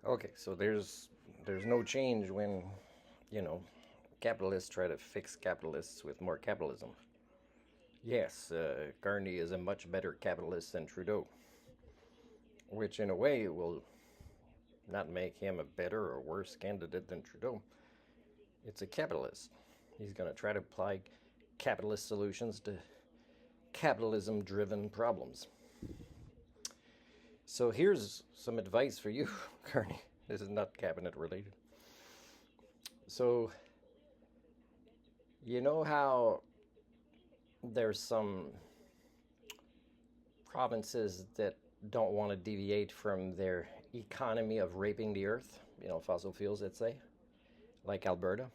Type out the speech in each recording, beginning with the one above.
Okay, so there's no change when, you know, capitalists try to fix capitalists with more capitalism. Yes, Carney is a much better capitalist than Trudeau, which in a way will not make him a better or worse candidate than Trudeau. It's a capitalist. He's going to try to apply capitalist solutions to capitalism driven problems. So here's some advice for you, Carney. This is not cabinet related. So, you know how there's some provinces that don't want to deviate from their economy of raping the earth, fossil fuels, let's say, like Alberta?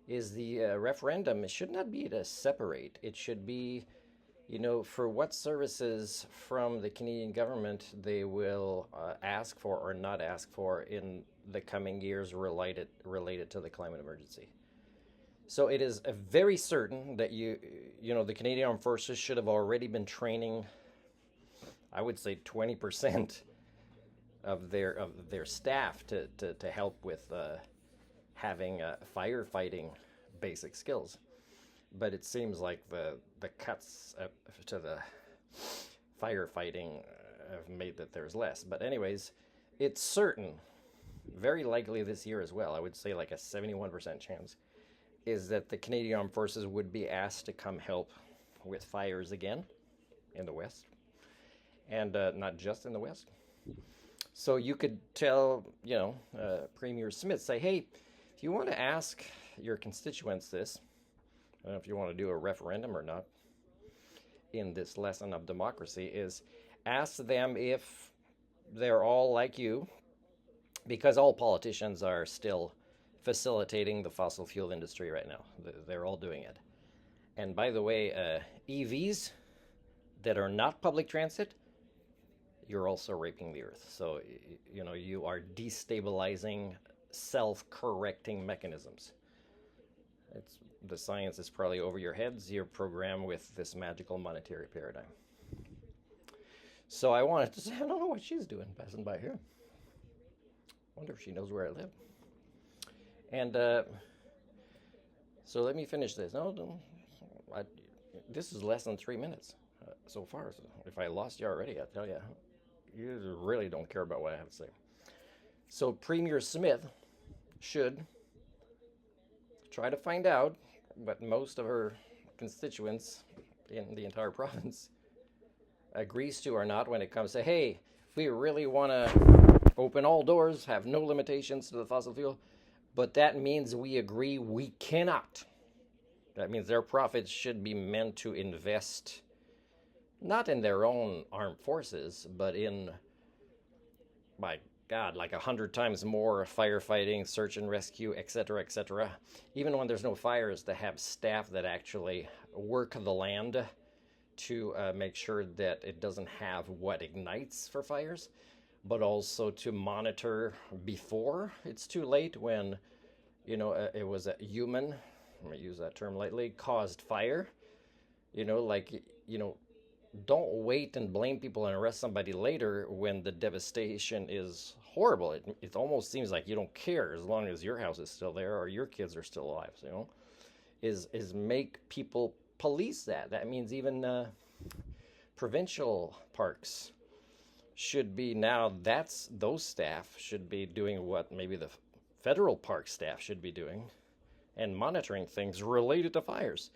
Is the referendum, it should not be to separate. It should be, for what services from the Canadian government they will ask for or not ask for in the coming years related to the climate emergency. So it is very certain that the Canadian Armed Forces should have already been training, I would say 20% of their staff to help with having firefighting basic skills. But it seems like the cuts to the firefighting have made that there's less. But anyways, it's certain, very likely this year as well, I would say like a 71% chance, is that the Canadian Armed Forces would be asked to come help with fires again in the West, and not just in the West. So you could tell, Premier Smith, say, hey, if you want to ask your constituents this, I don't know if you want to do a referendum or not, in this lesson of democracy, is ask them if they're all like you, because all politicians are still facilitating the fossil fuel industry right now. They're all doing it. And by the way, EVs that are not public transit, you're also raping the earth. So, you are destabilizing self-correcting mechanisms. The science is probably over your heads. You're programmed with this magical monetary paradigm. So I wanted to say, I don't know what she's doing passing by here. Wonder if she knows where I live. And so let me finish this. No, this is less than 3 minutes so far. So if I lost you already, I tell you, you really don't care about what I have to say. So Premier Smith should try to find out what most of her constituents in the entire province agrees to or not when it comes to, hey, we really want to open all doors, have no limitations to the fossil fuel, but that means we agree we cannot. That means their profits should be meant to invest not in their own armed forces, but in, my God, like 100 times more firefighting, search and rescue, etc., etc. Even when there's no fires, to have staff that actually work the land to make sure that it doesn't have what ignites for fires, but also to monitor before it's too late when, it was a human, I'm going to use that term lightly, caused fire. Don't wait and blame people and arrest somebody later when the devastation is horrible. It almost seems like you don't care as long as your house is still there or your kids are still alive. Is make people police that. That means even provincial parks should be now. Those staff should be doing what maybe the federal park staff should be doing, and monitoring things related to fires.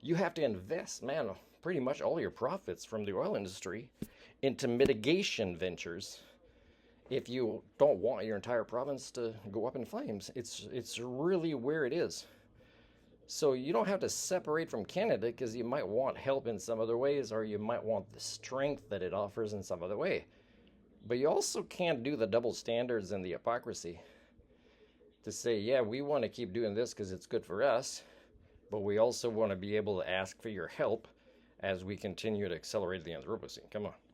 You have to invest, man, pretty much all your profits from the oil industry into mitigation ventures if you don't want your entire province to go up in flames. It's really where it is. So you don't have to separate from Canada because you might want help in some other ways, or you might want the strength that it offers in some other way. But you also can't do the double standards and the hypocrisy to say, yeah, we want to keep doing this because it's good for us, but we also want to be able to ask for your help as we continue to accelerate the Anthropocene. Come on.